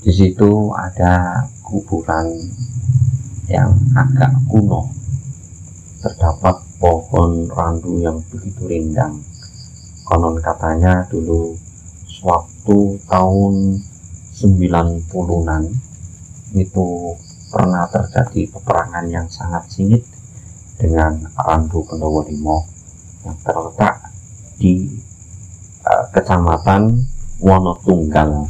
Di situ ada kuburan yang agak kuno. Terdapat pohon randu yang begitu rindang. Konon katanya dulu sewaktu tahun 90-an itu pernah terjadi peperangan yang sangat sengit dengan Randu Pendowodimo yang terletak di Kecamatan Wonotunggal.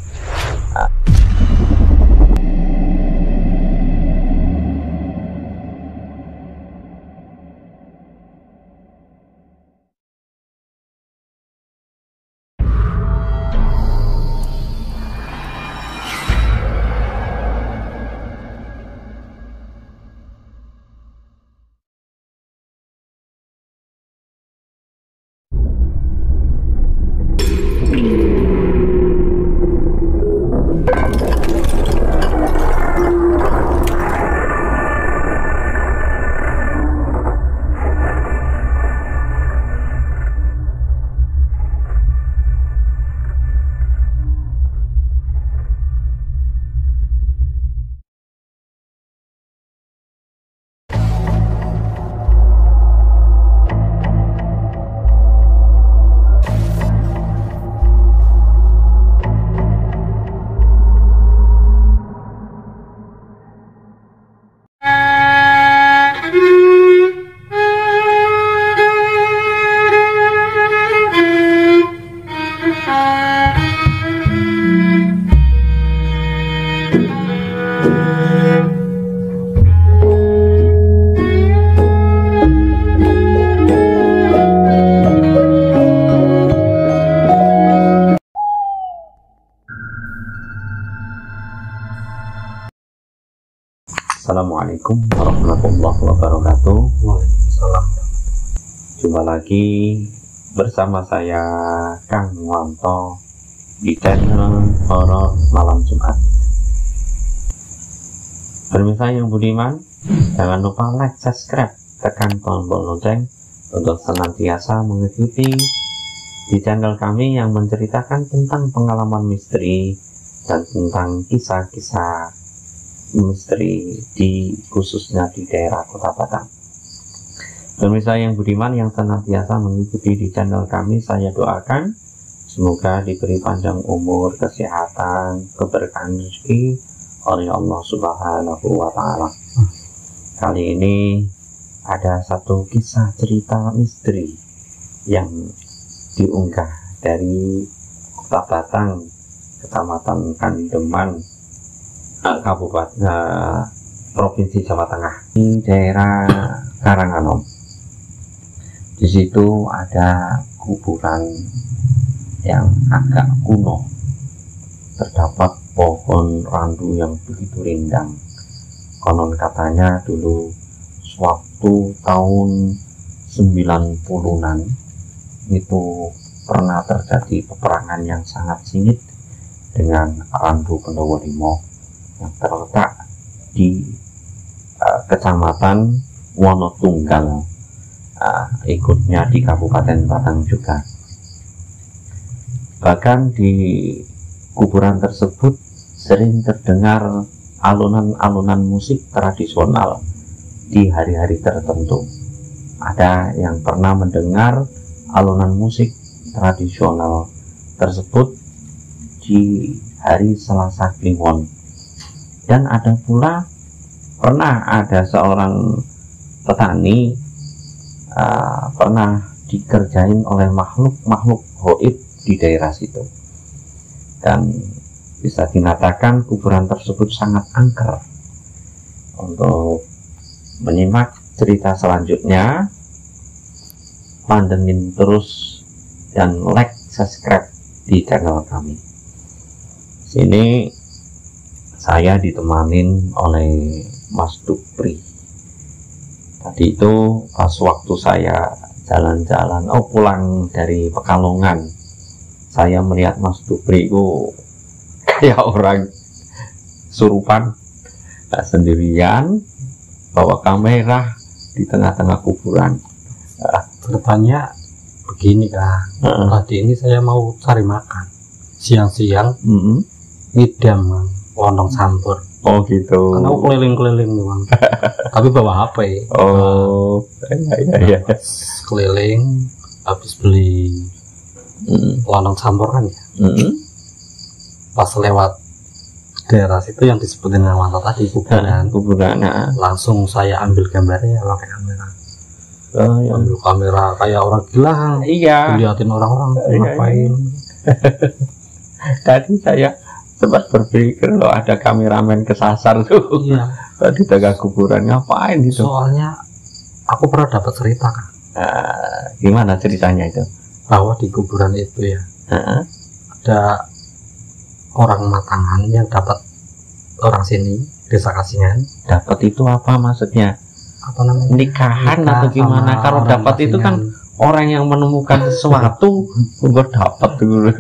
Assalamualaikum warahmatullahi wabarakatuh. Waalaikumsalam. Jumpa lagi bersama saya Kang Wanto di channel Horor Malam Jumat. Pemirsa yang budiman, jangan lupa like, subscribe, tekan tombol lonceng untuk senantiasa mengikuti di channel kami yang menceritakan tentang pengalaman misteri dan tentang kisah-kisah misteri khususnya di daerah Kota Batang. Pemirsa yang budiman yang senantiasa mengikuti di channel kami, saya doakan semoga diberi panjang umur, kesehatan, keberkahan rezeki oleh Allah Subhanahu wa Ta'ala. Kali ini ada satu kisah cerita misteri yang diunggah dari Kota Batang, Kecamatan Kandeman, Kabupaten Provinsi Jawa Tengah, di daerah Karanganom. Di situ ada kuburan yang agak kuno. Terdapat pohon randu yang begitu rindang. Konon katanya dulu sewaktu tahun 90-an itu pernah terjadi peperangan yang sangat sengit dengan Randu Pendowodimo yang terletak di Kecamatan Wonotunggal, ikutnya di Kabupaten Batang juga. Bahkan di kuburan tersebut sering terdengar alunan-alunan musik tradisional di hari-hari tertentu. Ada yang pernah mendengar alunan musik tradisional tersebut di hari Selasa Kliwon. Dan ada pula pernah ada seorang petani pernah dikerjain oleh makhluk gaib di daerah situ. Dan bisa dinatakan kuburan tersebut sangat angker. Untuk menyimak cerita selanjutnya, pantengin terus dan like, subscribe di channel kami. Sini saya ditemanin oleh Mas Dupri. Tadi itu pas waktu saya jalan-jalan, pulang dari Pekalongan, saya melihat Mas Dupri itu kayak orang surupan, sendirian, bawa kamera di tengah-tengah kuburan. Bertanya begini Kak, tadi ini saya mau cari makan siang-siang, ngidam lontong campur. Oh gitu. Karena aku keliling-keliling doang. Tapi bawa HP. Oh, iya. Keliling, habis beli lontong campur kan ya. Pas lewat daerah situ yang disebutin nama tadi kuburan. Langsung saya ambil gambarnya pakai kamera. Oh, iya. Ambil kamera kayak orang gila. Iya. Dilihatin orang-orang ngapain. Tadi saya sempat berpikir loh ada kameramen kesasar tuh. Iya. Di tengah kuburan ngapain itu? Soalnya aku pernah dapat cerita kan. Gimana ceritanya itu? Bahwa di kuburan itu ya ada orang Matangan yang dapat orang sini, desa Kasingan. Dapat itu apa maksudnya? Apa namanya? Nikahan atau gimana? Kalau dapat itu kan orang yang menemukan sesuatu gue dapat tuh.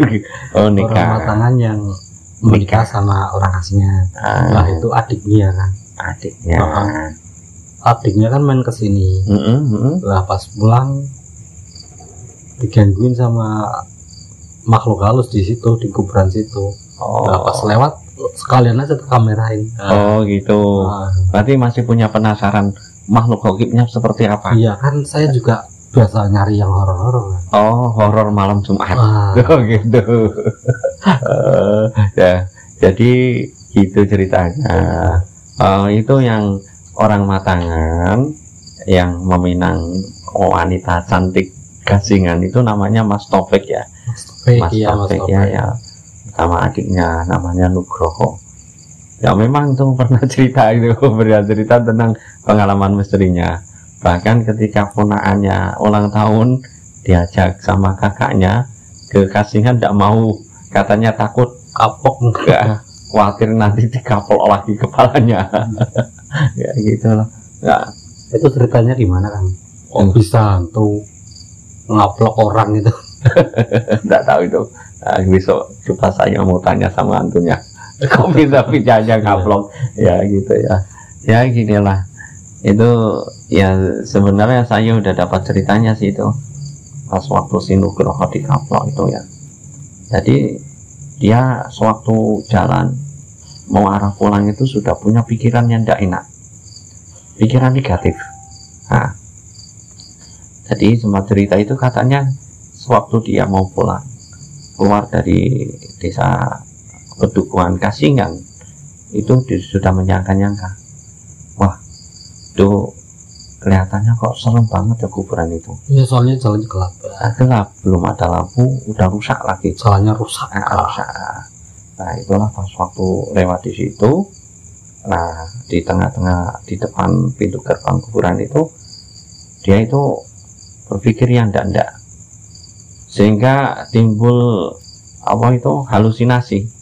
Oh, nikah. Orang Matangan yang menikah sama orang Kasingan. Nah itu adiknya kan. Adiknya kan main ke sini. Lah pas pulang digangguin sama makhluk halus di situ, di kuburan situ. Nah pas lewat sekalian aja kamerain. Oh gitu. Berarti masih punya penasaran makhluk gaibnya seperti apa? Iya kan, saya juga biasa nyari yang horor-horor. Oh, horor malam Jumat. Oh gitu. Ya, jadi gitu ceritanya. Itu yang orang Matangan yang meminang wanita cantik Kasingan itu namanya Mas Topik ya. Mas Topik ya. Sama adiknya namanya Nugroho. Ya memang itu pernah cerita tentang pengalaman misterinya. Bahkan ketika ponakannya ulang tahun diajak sama kakaknya ke Kasingan, tidak mau, katanya takut kapok, enggak, khawatir nanti dikapol lagi kepalanya. Ya gitu loh. Ya. Itu ceritanya gimana kan? Bisa tuh ngaplok orang itu. Tidak tahu itu. Nah, besok coba saya mau tanya sama hantunya. Kok bisa aja kaplok? Ya gitu ya. Ya ginilah. Itu ya sebenarnya saya udah dapat ceritanya sih itu. Pas waktu si Nugroho di kaplok itu ya. Jadi dia sewaktu jalan mau arah pulang itu sudah punya pikiran yang tidak enak. Pikiran negatif. Nah, jadi semua cerita itu katanya sewaktu dia mau pulang keluar dari desa Pedukuhan Kasingan itu sudah menyangka-nyangka, wah itu kelihatannya kok serem banget ya kuburan itu. Iya soalnya jalannya gelap. Gelap, belum ada lampu, udah rusak lagi. Jalannya rusak. Nah itulah pas waktu lewat di situ, nah di tengah-tengah di depan pintu gerbang kuburan itu dia itu berpikir yang ndak, sehingga timbul apa itu halusinasi.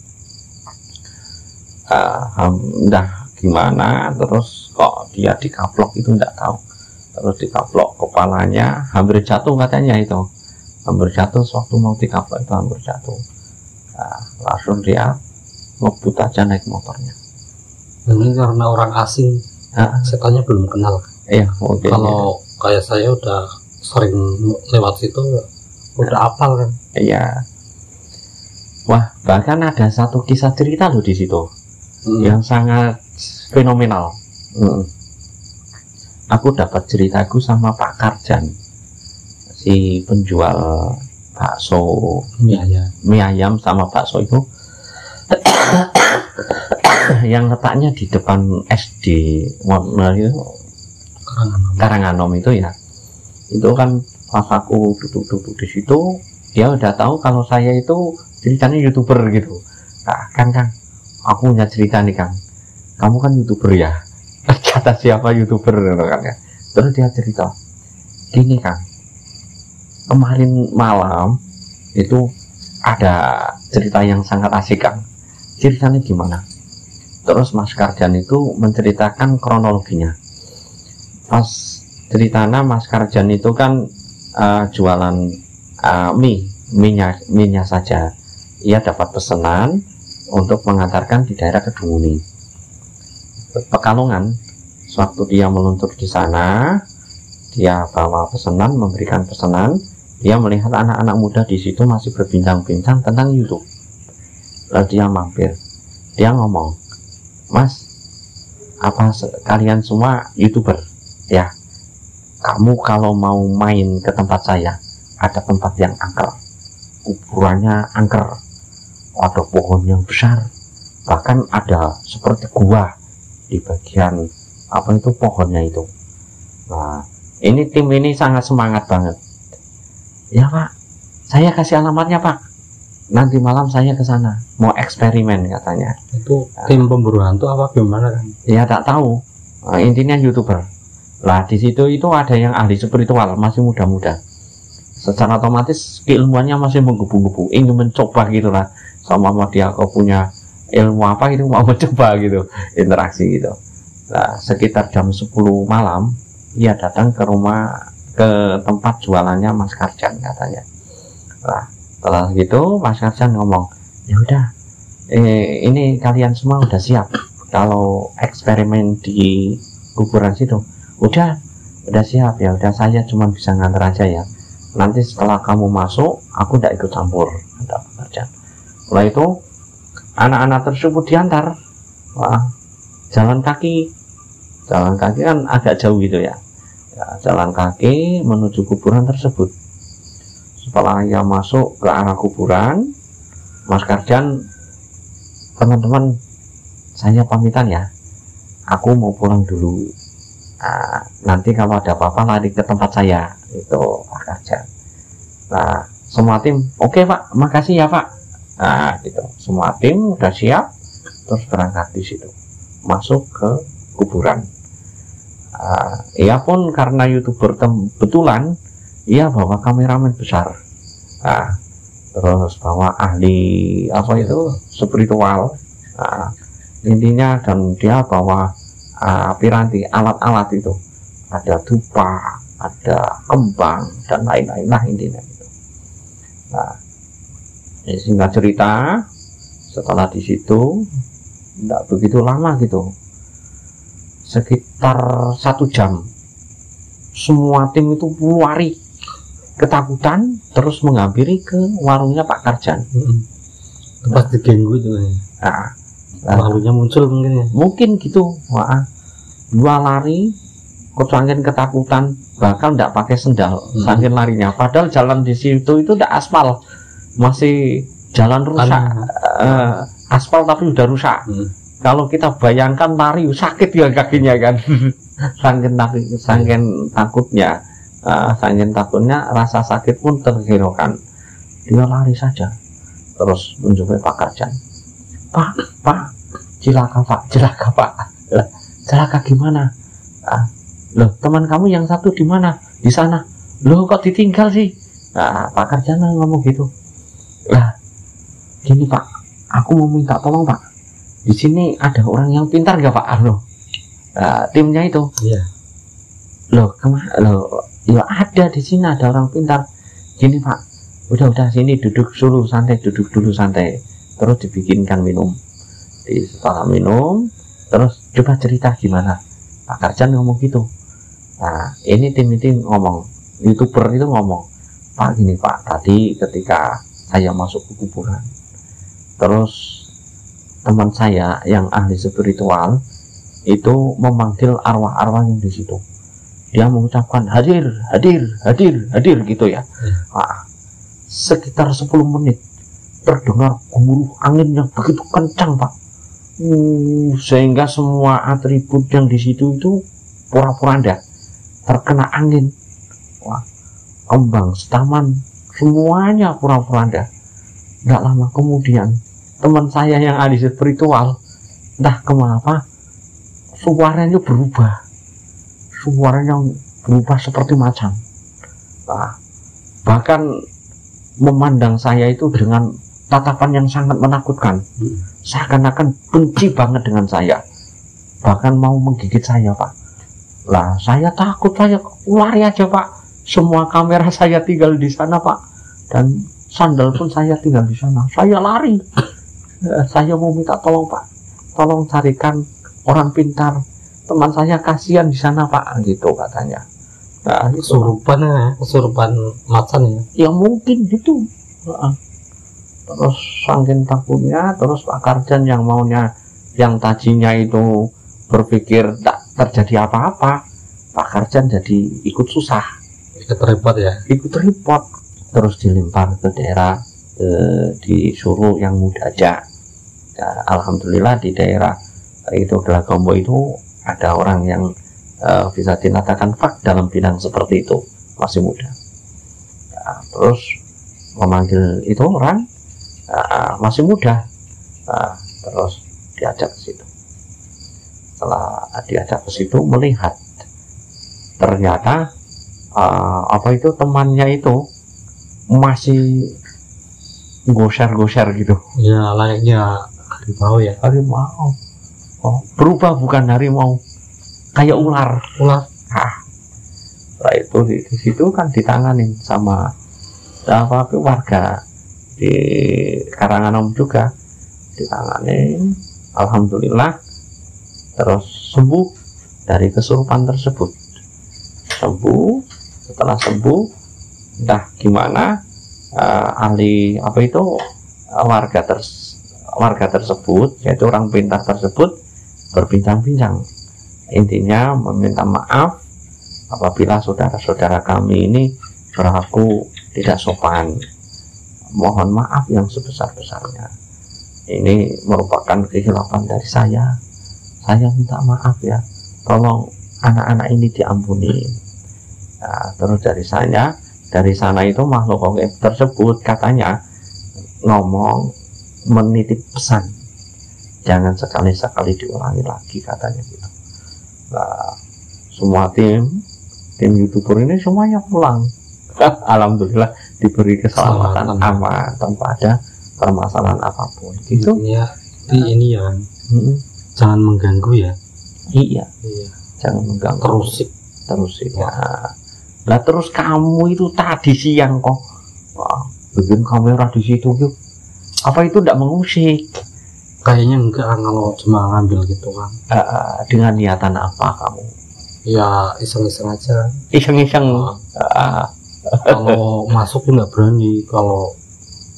Entah gimana, terus kok dia dikaplok itu ndak tahu, terus dikaplok kepalanya hampir jatuh katanya itu, hampir jatuh sewaktu mau dikaplok itu hampir jatuh. Nah, langsung dia ngebut aja naik motornya. Ini karena orang asing, setannya belum kenal. Iya, mungkin. Kalau kayak saya udah sering lewat situ, udah apal kan. Iya. Wah, bahkan ada satu kisah cerita loh di situ. Yang sangat fenomenal. Aku dapat ceritaku sama Pak Karjan, si penjual bakso mie ayam sama bakso itu yang letaknya di depan SD Karanganom itu ya. Itu kan pas aku duduk-duduk di situ, dia udah tahu kalau saya itu ceritanya YouTuber gitu. Nah, kan aku punya cerita nih Kang, kamu kan YouTuber ya. Kata siapa YouTuber kan ya. Terus dia cerita gini Kang, kemarin malam itu ada cerita yang sangat asik Kang. Ceritanya gimana? Terus Mas Karjan itu menceritakan kronologinya. Pas ceritanya Mas Karjan itu kan jualan mie-nya saja. Ia dapat pesanan untuk mengantarkan di daerah Kedunguni, Pekalongan. Sewaktu dia meluncur di sana, dia bawa pesanan, memberikan pesanan. Dia melihat anak-anak muda di situ masih berbincang-bincang tentang YouTube. Lalu dia mampir. Dia ngomong, Mas, apa kalian semua YouTuber? Ya, kamu kalau mau main ke tempat saya, ada tempat yang angker, kuburannya angker, ada pohon yang besar, bahkan ada seperti gua di bagian apa itu pohonnya itu. Nah, ini tim ini sangat semangat banget. Ya Pak, saya kasih alamatnya Pak. Nanti malam saya ke sana mau eksperimen katanya. Itu tim pemburu hantu apa gimana kan? Ya tak tahu. Nah, intinya YouTuber. Lah di situ itu ada yang ahli spiritual, masih muda-muda. Secara otomatis keilmuannya masih menggebu-gebu, ingin mencoba gitulah. Sama dia kau punya ilmu apa gitu, mau mencoba gitu, interaksi gitu. Nah, sekitar jam 10 malam ia datang ke rumah, ke tempat jualannya Mas Karjan katanya. Nah, setelah gitu Mas Karjan ngomong, ya udah, ini kalian semua udah siap kalau eksperimen di kuburan situ. Udah siap ya. Udah, saya cuma bisa nganter aja ya. Nanti setelah kamu masuk, aku tidak ikut campur, kata Mas Karjan. Setelah itu anak-anak tersebut diantar. Wah, jalan kaki kan agak jauh gitu ya. Jalan kaki menuju kuburan tersebut. Setelah ia masuk ke arah kuburan, Mas Karjan, teman-teman, saya pamitan ya, aku mau pulang dulu. Nah, nanti kalau ada apa-apa lari ke tempat saya, itu Mas Karjan. Nah, semua tim, oke Pak, makasih ya Pak. Nah, gitu, semua tim udah siap, terus berangkat di situ, masuk ke kuburan. Ia pun karena YouTuber kebetulan, ia bawa kameramen besar. Nah, terus bawa ahli apa itu spiritual. Nah, intinya, dan dia bawa piranti, alat-alat itu, ada dupa, ada kembang dan lain-lain lah intinya itu. Nah, singkat cerita, setelah di situ tidak begitu lama gitu, sekitar 1 jam, semua tim itu lari ketakutan, terus menghampiri ke warungnya Pak Karjan. Pas diganggu itu Nah, makhluknya muncul mungkin ya. Mungkin gitu. Wah, dua lari, saking ketakutan, bahkan tidak pakai sendal, saking larinya. Padahal jalan di situ itu tidak aspal, masih jalan rusak, aspal tapi udah rusak. Kalau kita bayangkan lari sakit ya kakinya kan. saking takutnya, saking takutnya, rasa sakit pun terhiraukan. Dia lari saja, terus menjumpai Pak Karjan. Pak, cilaka Pak. Lah, celaka gimana? Loh, teman kamu yang satu di mana? Di sana. Loh, kok ditinggal sih? Nah, Pak Karjan ngomong gitu. Lah, gini Pak, aku mau minta tolong Pak. Di sini ada orang yang pintar nggak Pak? Loh, timnya itu. Iya. Loh, kemana? Loh, ya ada di sini, ada orang pintar. Gini Pak, udah sini duduk dulu santai, terus dibikinkan minum. Setelah minum, terus coba cerita gimana. Pak Karjan ngomong gitu. Nah, ini tim ngomong, YouTuber itu ngomong, Pak gini Pak, tadi ketika saya masuk ke kuburan, terus teman saya yang ahli spiritual itu memanggil arwah-arwah yang di situ. Dia mengucapkan hadir gitu ya. Nah, sekitar 10 menit terdengar gemuruh angin yang begitu kencang Pak, sehingga semua atribut yang di situ itu pura-puranda terkena angin. Wah, kembang, taman, semuanya pura-puranda. Tidak lama kemudian teman saya yang ahli spiritual, entah kenapa suaranya berubah seperti macan. Nah, bahkan memandang saya itu dengan tatapan yang sangat menakutkan, seakan-akan benci banget dengan saya, bahkan mau menggigit saya Pak. Lah, saya takut, saya lari aja Pak. Semua kamera saya tinggal di sana Pak, dan sandal pun saya tinggal di sana. Saya lari. Saya mau minta tolong Pak, tolong carikan orang pintar, teman saya kasihan di sana Pak, gitu katanya. Nah, kesurupan macan ya. Ya mungkin gitu. Terus saking takutnya, terus Pak Karjan yang maunya, yang tadinya itu berpikir tak terjadi apa-apa, Pak Karjan jadi ikut susah, ikut repot ya, ikut repot. Terus dilimpar ke daerah, disuruh yang muda aja. Ya, alhamdulillah di daerah itu Glagombo itu ada orang yang bisa dikatakan fak dalam bidang seperti itu, masih muda. Ya, terus memanggil itu orang masih muda, terus diajak ke situ. Setelah diajak ke situ, melihat ternyata apa itu temannya itu masih goser-goser gitu. Ya layaknya harimau ya. Harimau. Oh, berubah bukan harimau, kayak ular. Setelah itu di situ kan ditanganin sama warga di Karanganom juga, ditanganin, alhamdulillah, terus sembuh dari kesurupan tersebut. Setelah sembuh, entah gimana, ahli apa itu warga tersebut, yaitu orang pintar tersebut, berbincang-bincang. Intinya meminta maaf apabila saudara-saudara kami ini berlaku tidak sopan. Mohon maaf yang sebesar-besarnya. Ini merupakan kekhilafan dari saya. Saya minta maaf ya. Tolong anak-anak ini diampuni. Nah, terus dari sana itu makhluk gaib tersebut katanya ngomong, menitip pesan, jangan sekali-sekali diulangi lagi katanya gitu. Nah, semua tim YouTuber ini semuanya pulang. Alhamdulillah diberi keselamatan aman tanpa ada permasalahan apapun. Itu ya, ini ya, jangan mengganggu ya. Iya. Jangan mengganggu. Terus ya. Lah terus kamu itu tadi siang kok bikin kamera di situ yuk. Apa itu tidak mengusik? Kayaknya enggak, kalau cuma ngambil gitu kan. Dengan niatan apa kamu? Ya iseng-iseng aja. Iseng-iseng. Kalau masuk tuh nggak berani, kalau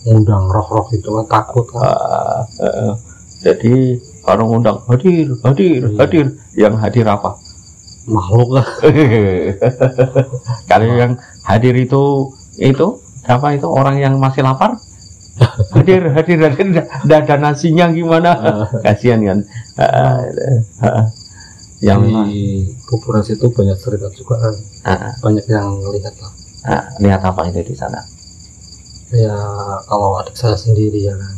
ngundang roh-roh itu kan takut kan. Jadi kalau ngundang hadir, yang hadir apa? Makhluk lah. Kalau yang hadir itu siapa itu, orang yang masih lapar? hadir, tidak ada nasinya gimana? Kasihan kan. Yang di kuburan situ banyak cerita juga kan. Banyak yang lihat lah. Lihat apa itu di sana? Ya kalau adik saya sendiri ya kan.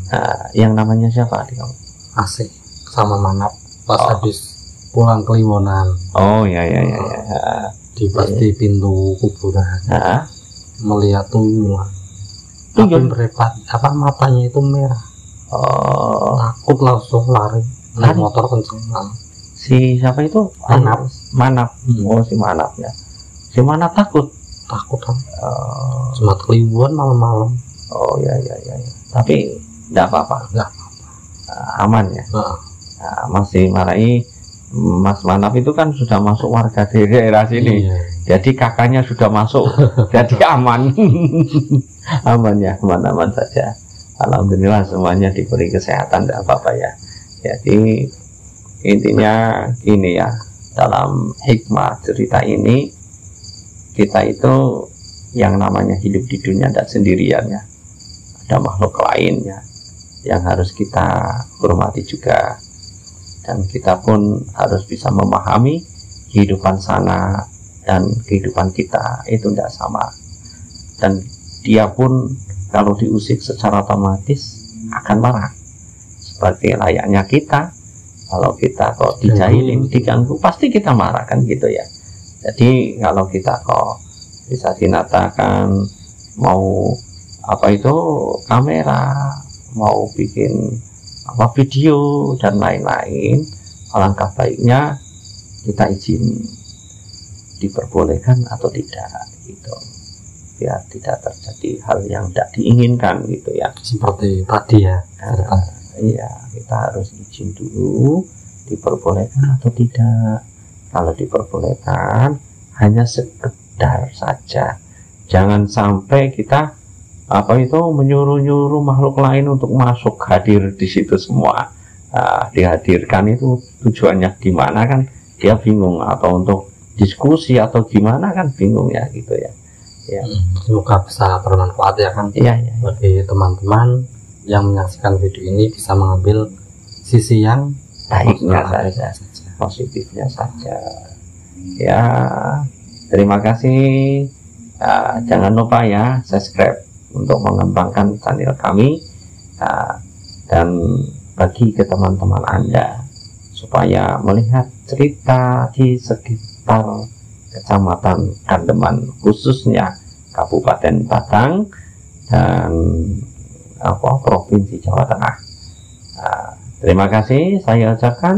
Yang namanya siapa adik kamu? Asik sama Manap pas habis pulang Kliwonan. Oh ya. Di pasti pintu kuburan. Melihat tuyul. Tapi berepat, matanya itu merah. Takut langsung lari. Naik motor kenceng. Si siapa itu? Manap. Oh, si Manap ya. Si Manap takut kan. Cuma Kliwon malam-malam. Oh ya. Tapi tidak apa-apa. Aman ya. Masih marahi. Mas Manap itu kan sudah masuk warga di daerah sini. Iya. Jadi kakaknya sudah masuk. Jadi aman. Aman ya, aman saja. Alhamdulillah semuanya diberi kesehatan, tidak apa-apa ya. Jadi intinya ini ya, dalam hikmah cerita ini, kita itu yang namanya hidup di dunia tidak sendirian ya. Ada makhluk lainnya yang harus kita hormati juga. Dan kita pun harus bisa memahami kehidupan sana dan kehidupan kita itu tidak sama. Dan dia pun kalau diusik secara otomatis akan marah. Seperti layaknya kita, kalau kita kok dijahilin, diganggu, pasti kita marah kan gitu ya. Jadi kalau kita kok bisa dinatakan mau apa itu kamera, mau bikin video dan lain-lain, alangkah baiknya kita izin diperbolehkan atau tidak gitu, biar tidak terjadi hal yang tidak diinginkan gitu ya. Seperti tadi ya. Iya, kita harus izin dulu diperbolehkan atau tidak. Kalau diperbolehkan hanya sekedar saja, jangan sampai kita menyuruh-nyuruh makhluk lain untuk masuk hadir di situ semua. Dihadirkan itu tujuannya gimana kan dia bingung, atau untuk diskusi atau gimana kan bingung ya gitu ya. Semoga bisa bermanfaat ya kan. Bagi teman-teman yang menyaksikan video ini bisa mengambil sisi yang baiknya saja, positifnya saja. Ya, terima kasih. Jangan lupa ya subscribe untuk mengembangkan channel kami, dan bagi ke teman-teman Anda supaya melihat cerita di sekitar Kecamatan Kandeman, khususnya Kabupaten Batang dan Provinsi Jawa Tengah. Terima kasih saya ucapkan.